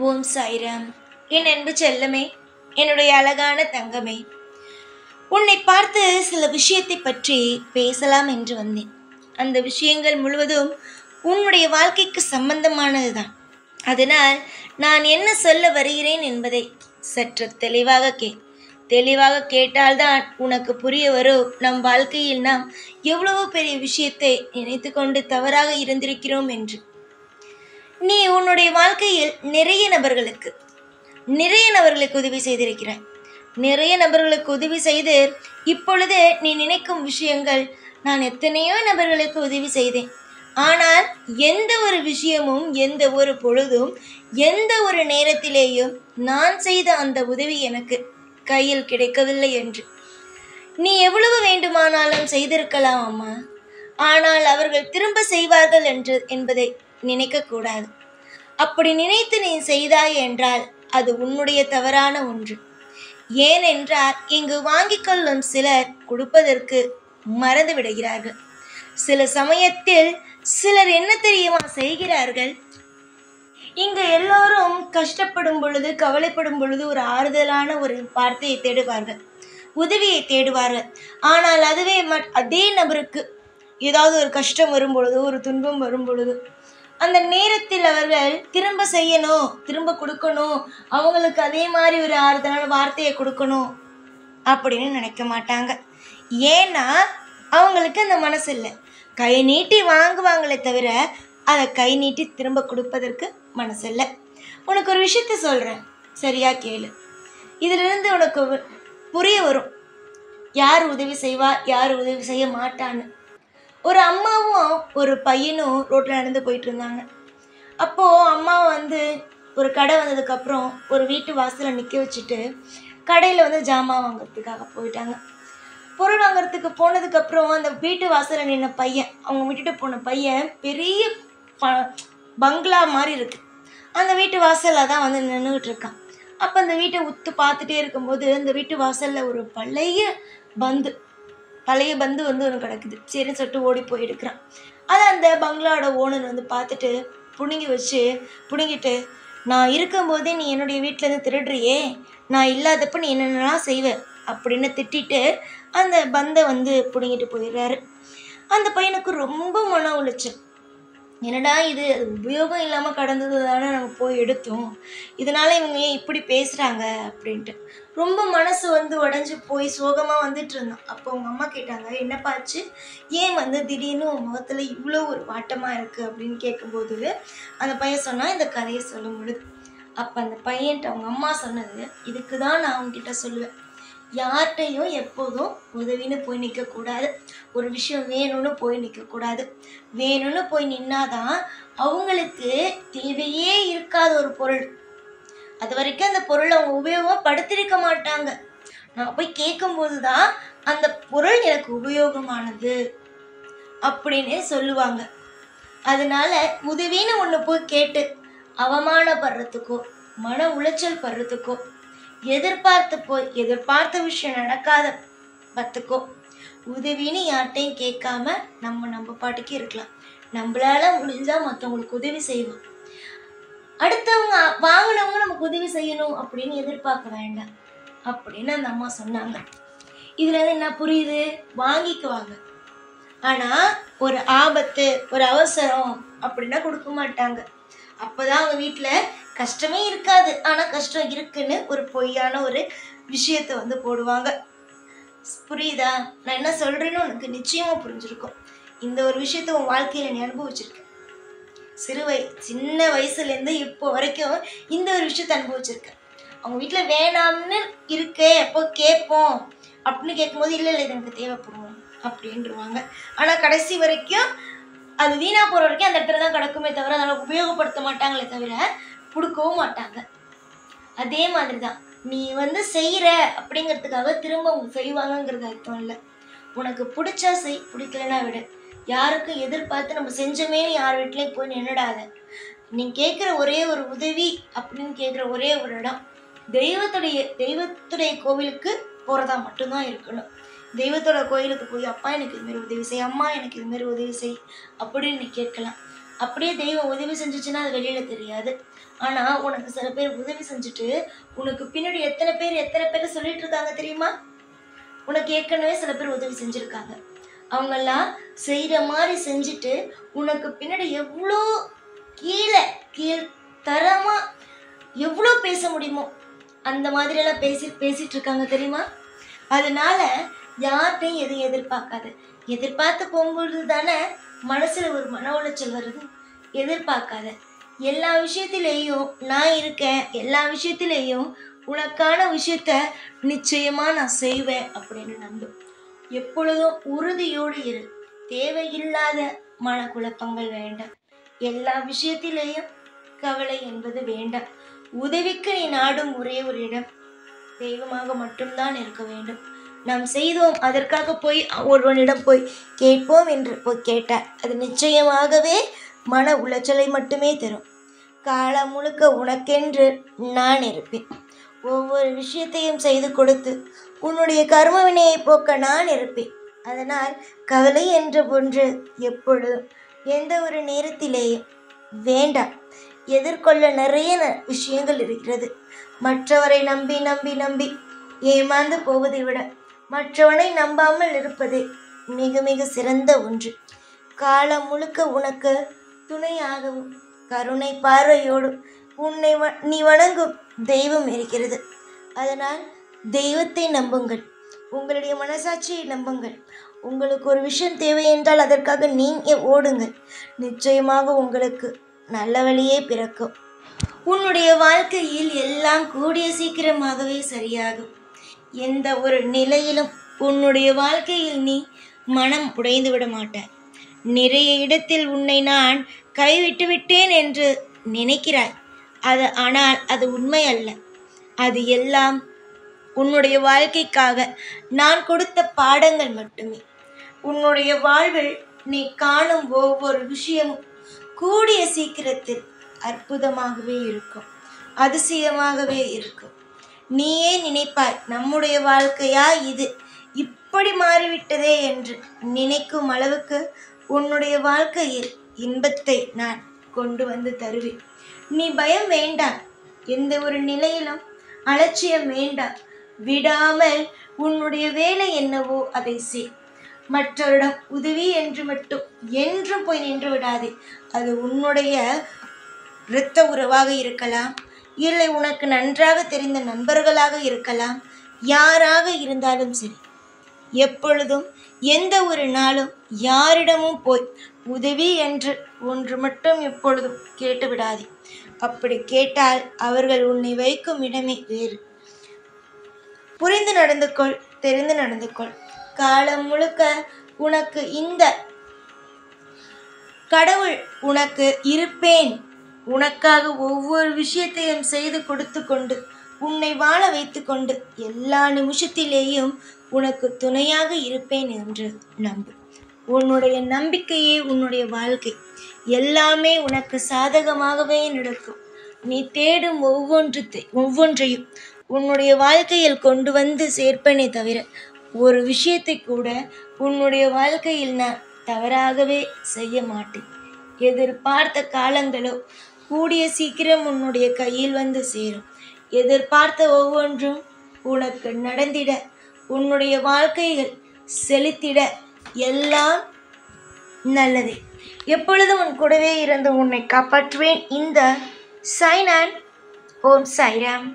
ஓம் சாய்ராம். என் அன்பு செல்லமே, என்னுடைய அழகான தங்கமே, உன்னை பார்த்து சில விஷயத்தை பற்றி பேசலாம் என்று வந்தேன். அந்த விஷயங்கள் முழுவதும் உன்னுடைய வாழ்க்கைக்கு சம்பந்தமானதுதான். அதனால் நான் என்ன சொல்ல வருகிறேன் என்பதை சற்று தெளிவாக கேட்டால்தான் உனக்கு புரிய வரும். நம் வாழ்க்கையில் நாம் எவ்வளவு பெரிய விஷயத்தை நினைத்து கொண்டு தவறாக இருந்திருக்கிறோம் என்று. நீ உன்னுடைய வாழ்க்கையில் நிறைய நபர்களுக்கு உதவி செய்திருக்கிறாய். நிறைய நபர்களுக்கு உதவி செய்து இப்பொழுது நீ நினைக்கும் விஷயங்கள், நான் எத்தனையோ நபர்களுக்கு உதவி செய்தேன், ஆனால் எந்த ஒரு விஷயமும், எந்த ஒரு பொழுதும், எந்த ஒரு நேரத்திலேயும் நான் செய்த அந்த உதவி எனக்கு கையில் கிடைக்கவில்லை என்று. நீ எவ்வளவு வேண்டுமானாலும் செய்திருக்கலாம் அம்மா, ஆனால் அவர்கள் திரும்ப செய்வார்கள் என்பதை நினைக்கக்கூடாது. அப்படி நினைத்து நீ செய்தாய் என்றால் அது உன்னுடைய தவறான ஒன்று. ஏனென்றால் இங்கு வாங்கிக் கொள்ளும் சிலர் கொடுப்பதற்கு மறந்து விடுகிறார்கள். சில சமயத்தில் சிலர் என்ன தெரியுமா செய்கிறார்கள், இங்கு எல்லோரும் கஷ்டப்படும் பொழுது, கவலைப்படும் பொழுது ஒரு ஆறுதலான ஒரு வார்த்தையை தேடுவார்கள், உதவியை தேடுவார்கள். ஆனால் அதுவே அதே நபருக்கு ஏதாவது ஒரு கஷ்டம் வரும் பொழுது, ஒரு துன்பம் வரும் பொழுது, அந்த நேரத்தில் அவர்கள் திரும்ப செய்யணும், திரும்ப கொடுக்கணும், அவங்களுக்கு அதே மாதிரி ஒரு ஆறுதலான வார்த்தையை கொடுக்கணும் அப்படின்னு நினைக்க மாட்டாங்க. ஏன்னா அவங்களுக்கு அந்த மனசு இல்லை. கை நீட்டி வாங்குவாங்களே தவிர அதை கை நீட்டி திரும்ப கொடுப்பதற்கு மனசு இல்லை. உனக்கு ஒரு விஷயத்த சொல்கிறேன், சரியா கேளு. இதிலிருந்து உனக்கு புரிய வரும் யார் உதவி செய்வா, யார் உதவி செய்ய மாட்டான்னு. ஒரு அம்மாவும் ஒரு பையனும் ரோட்டில் நடந்து போயிட்டு இருந்தாங்க. அப்போது அம்மா ஒரு கடை வந்ததுக்கப்புறம் ஒரு வீட்டு வாசலில் நிற்க வச்சுட்டு கடையில் ஜாமான் வாங்கிறதுக்காக போயிட்டாங்க. பொருள் வாங்கிறதுக்கு போனதுக்கப்புறம் அந்த வீட்டு வாசலில் நின்ன பையன், அவங்க விட்டுட்டு போன பையன், பெரிய பங்களா மாதிரி இருக்குது, அந்த வீட்டு வாசலில் தான் நின்றுக்கிட்டு இருக்கான். அப்போ அந்த வீட்டை உத்து பார்த்துட்டே இருக்கும்போது அந்த வீட்டு வாசலில் ஒரு பழைய பந்து ஒன்று கிடக்குது. சரின்னு சொல்லிட்டு ஓடி போய் எடுக்கிறான். அதை அந்த பங்களாவோட ஓனர் பார்த்துட்டு புடுங்கிட்டு, நான் இருக்கும்போதே நீ என்னுடைய வீட்டிலேருந்து திருடுறியே, நான் இல்லாதப்ப நீ என்னென்னலாம் செய்வ அப்படின்னு திட்டிட்டு அந்த பந்தை பிடுங்கிட்டு போயிடுறாரு. அந்த பையனுக்கு ரொம்ப மன உளைச்சல். என்னடா இது, உபயோகம் இல்லாமல் கடந்தது தானே நம்ம போய் எடுத்தோம், இதனால் இவங்க ஏன் இப்படி பேசுகிறாங்க அப்படின்ட்டு ரொம்ப மனசு உடஞ்சி போய் சோகமாக வந்துட்டு இருந்தான். அப்போ அவங்க அம்மா கேட்டாங்க, என்னப்பாச்சு, ஏன் திடீர்னு உன் முகத்தில் இவ்வளோ ஒரு வாட்டமாக இருக்குது அப்படின்னு கேட்கும்போது அந்த பையன் சொன்னால் இந்த கதையை சொல்லும் பொழுது, அப்போ அந்த பையன்ட்டு அவங்க அம்மா சொன்னது, இதுக்கு தான் நான் அவங்ககிட்ட சொல்லுவேன், யார்கிட்டையும் எப்போதும் உதவின்னு போய் நிற்கக்கூடாது. ஒரு விஷயம் வேணும்னு போய் நிற்கக்கூடாது. வேணும்னு போய் நின்னாதான் அவங்களுக்கு தேவையே இருக்காத ஒரு பொருள், அது வரைக்கும் அந்த பொருள் அவங்க உபயோகப்படுத்திருக்க மாட்டாங்க. நான் போய் கேட்கும்போது தான் அந்த பொருள் எனக்கு உபயோகமானது அப்படின்னு சொல்லுவாங்க. அதனால உதவின்னு ஒன்று போய் கேட்டு அவமானப்படுறதுக்கோ, மன உளைச்சல் படுறதுக்கோ, எதிர்பார்த்த விஷயம் நடக்காத பத்துக்கோ, உதவின்னு யார்கிட்டையும் கேட்காம நம்ம பாட்டுக்கு இருக்கலாம். நம்மளால முடிஞ்சா மற்றவங்களுக்கு உதவி செய்வோம். அடுத்தவங்க வாங்கினவங்க நமக்கு உதவி செய்யணும் அப்படின்னு எதிர்பார்க்க வேண்டாம் அப்படின்னு அந்த அம்மா சொன்னாங்க. இதுல என்ன புரியுது, வாங்கிக்குவாங்க, ஆனா ஒரு ஆபத்து, ஒரு அவசரம் அப்படின்னா கொடுக்க மாட்டாங்க. அப்போதான் அவங்க வீட்டில் கஷ்டமே இருக்காது, ஆனால் கஷ்டம் இருக்குன்னு ஒரு பொய்யான ஒரு விஷயத்தை போடுவாங்க. புரியுதா நான் என்ன சொல்கிறேன்னு? உனக்கு நிச்சயமாக புரிஞ்சிருக்கும். இந்த ஒரு விஷயத்த உன் வாழ்க்கையில் நீ அனுபவிச்சிருக்க. சின்ன வயசுலேருந்து இப்போ வரைக்கும் இந்த ஒரு விஷயத்தை அனுபவிச்சிருக்க. அவங்க வீட்டில் வேணாம்னு இருக்கே, எப்போ கேட்போம் அப்படின்னு கேட்கும்போது இல்லை இது எனக்கு தேவைப்படும் அப்படின்ட்டுருவாங்க. ஆனால் கடைசி வரைக்கும் அது வீணாக போகிற வரைக்கும் அந்த இடத்துல தான் கிடக்குமே தவிர அதனால் உபயோகப்படுத்த மாட்டாங்களே தவிர கொடுக்கவும் மாட்டாங்க. அதே மாதிரி தான் நீ செய்கிற அப்படிங்கிறதுக்காக திரும்ப அவங்க செய்வாங்கங்கிறது அர்த்தம் இல்லை. உனக்கு பிடிச்சா செய், பிடிக்கலன்னா விடு. யாருக்கும் எதிர்பார்த்து நம்ம செஞ்சோமேனு யார் வீட்லேயும் போய் நின்றுடாத. நீ கேட்குற ஒரே ஒரு உதவி அப்படின்னு கேட்குற ஒரே ஒரு இடம் தெய்வத்துடைய கோவிலுக்கு போகிறதா மட்டும்தான் இருக்கணும். தெய்வத்தோட கோயிலுக்கு போய் அப்பா எனக்கு இதுமாரி உதவி செய், அம்மா எனக்கு இதுமாரி உதவி செய் அப்படின்னு நீ கேட்கலாம். அப்படியே தெய்வம் உதவி செஞ்சிச்சுன்னா அது வெளியில் தெரியாது. ஆனால் உனக்கு சில பேர் உதவி செஞ்சுட்டு உனக்கு பின்னாடி எத்தனை பேர் சொல்லிட்டு இருக்காங்க தெரியுமா? உனக்கு ஏற்கனவே சில பேர் உதவி செஞ்சுருக்காங்க. அவங்கெல்லாம் செய்கிற மாதிரி செஞ்சுட்டு உனக்கு பின்னாடி எவ்வளோ கீழ்த்தரமாக எவ்வளோ பேச முடியுமோ அந்த மாதிரியெல்லாம் பேசிட்டு இருக்காங்க தெரியுமா? அதனால யார்கிட்டையும் எதுவும் எதிர்பார்த்து போகும்பொழுது தானே மனசில் ஒரு மன உளைச்சல் வருது. எதிர்பார்க்காத. எல்லா விஷயத்திலேயும் நான் இருக்கேன், எல்லா விஷயத்திலேயும் உனக்கான விஷயத்த நிச்சயமாக நான் செய்வேன் அப்படின்னு நம்பு. எப்பொழுதும் உறுதியோடு இரு. தேவையில்லாத மனக்குழப்பங்கள் வேண்டாம். எல்லா விஷயத்திலேயும் கவலை என்பது வேண்டாம். உதவிக்கு நீ நாடும் ஒரே ஒரு இடம் தெய்வமாக மட்டும்தான் இருக்க வேண்டும். நாம் செய்தோம், அதற்காக போய் ஒருவனிடம் போய் கேட்போம் என்று போய் கேட்டார், அது நிச்சயமாகவே மன உளைச்சலை மட்டுமே தரும். காலம் முழுக்க உனக்கென்று நான் இருப்பேன். ஒவ்வொரு விஷயத்தையும் செய்து கொடுத்து உன்னுடைய கர்மவினையை போக்க நான் இருப்பேன். அதனால் கவலை என்ற ஒன்று எப்பொழுதும் எந்த ஒரு நேரத்திலேயும் வேண்டாம். எதிர்கொள்ள நிறைய விஷயங்கள் இருக்கிறது. மற்றவரை நம்பி நம்பி நம்பி ஏமாந்து போவதை விட மற்றவனை நம்பாமல் இருப்பதே மிக மிக சிறந்த ஒன்று. காலம் முழுக்க உனக்கு துணையாகவும் கருணை பார்வையோடும் நீ வணங்கும் தெய்வம் இருக்கிறது. அதனால் தெய்வத்தை நம்புங்கள். உங்களுடைய மனசாட்சியை நம்புங்கள். உங்களுக்கு ஒரு விஷயம் தேவை என்றால் அதற்காக நீங்கள் ஓடுங்கள். நிச்சயமாக உங்களுக்கு நல்ல வழியே பிறக்கும். உன்னுடைய வாழ்க்கையில் எல்லாம் கூடிய சீக்கிரமாகவே சரியாகும். எந்த ஒரு நிலையிலும் உன்னுடைய வாழ்க்கையில் நீ மனம் உடைந்து விட மாட்டாய். நிறைய இடத்தில் உன்னை நான் கைவிட்டு விட்டேன் என்று நினைக்கிறாய். ஆனால் அது உண்மை அல்ல. அது எல்லாம் உன்னுடைய வாழ்க்கைக்காக நான் கொடுத்த பாடங்கள் மட்டுமே. உன்னுடைய வாழ்வில் நீ காணும் ஒவ்வொரு விஷயமும் கூடிய சீக்கிரத்தில் அற்புதமாகவே இருக்கும், அதிசயமாகவே இருக்கும். நீயே நினைப்பாய், நம்முடைய வாழ்க்கையா இது, இப்படி மாறிவிட்டதே என்று நினைக்கும் அளவுக்கு உன்னுடைய வாழ்க்கையில் இன்பத்தை நான் கொண்டு வந்து தருவேன். நீ பயம் வேண்டாம். எந்த ஒரு நிலையிலும் அலட்சியம் வேண்டாம். விடாமல் உன்னுடைய வேலை என்னவோ அதை செய். மற்றவரிடம் உதவி என்று மட்டும் என்றும் போய் நின்று விடாதே. அது உன்னுடைய இரத்த உறவாக இருக்கலாம், இல்லை உனக்கு நன்றாக தெரிந்த நண்பர்களாக இருக்கலாம், யாராக இருந்தாலும் சரி. எப்பொழுதும் எந்த ஒரு நாளும் யாரிடமும் போய் உதவி என்று ஒன்று மட்டும் எப்பொழுதும் கேட்டு விடாதே. அப்படி கேட்டால் அவர்கள் உன்னை வைக்கும் இடமே வேறு. புரிந்து நடந்து கொள், தெரிந்து நடந்து கொள். காலம் முழுக்க உனக்கு இந்த கடவுள் உனக்கு இருப்பேன், உனக்காக ஒவ்வொரு விஷயத்தையும் செய்து கொடுத்து கொண்டு உன்னை வாழ வைத்து கொண்டு எல்லா நிமிஷத்திலேயும் உனக்கு துணையாக இருப்பேன் என்று நம்பு. உன்னுடைய நம்பிக்கையே உன்னுடைய வாழ்க்கை. எல்லாமே உனக்கு சாதகமாகவே நடக்கும். நீ தேடும் ஒவ்வொன்றையும் உன்னுடைய வாழ்க்கையில் கொண்டு வந்து சேர்ப்பனே தவிர ஒரு விஷயத்தை கூட உன்னுடைய வாழ்க்கையில் நான் தவறாகவே செய்ய மாட்டேன். எதிர்பார்த்த காலங்களோ கூடிய சீக்கிரம் உன்னுடைய கையில் வந்து சேரும். எதிர்பார்த்த ஒவ்வொன்றும் உனக்கு நடந்திட, உன்னுடைய வாழ்க்கைகள் செலுத்திட எல்லாம் நல்லதே. எப்பொழுதும் உன் கூடவே இருந்து உன்னை காப்பாற்றுவேன். இந்த சாய்நான். ஓம் சாய்ராம்.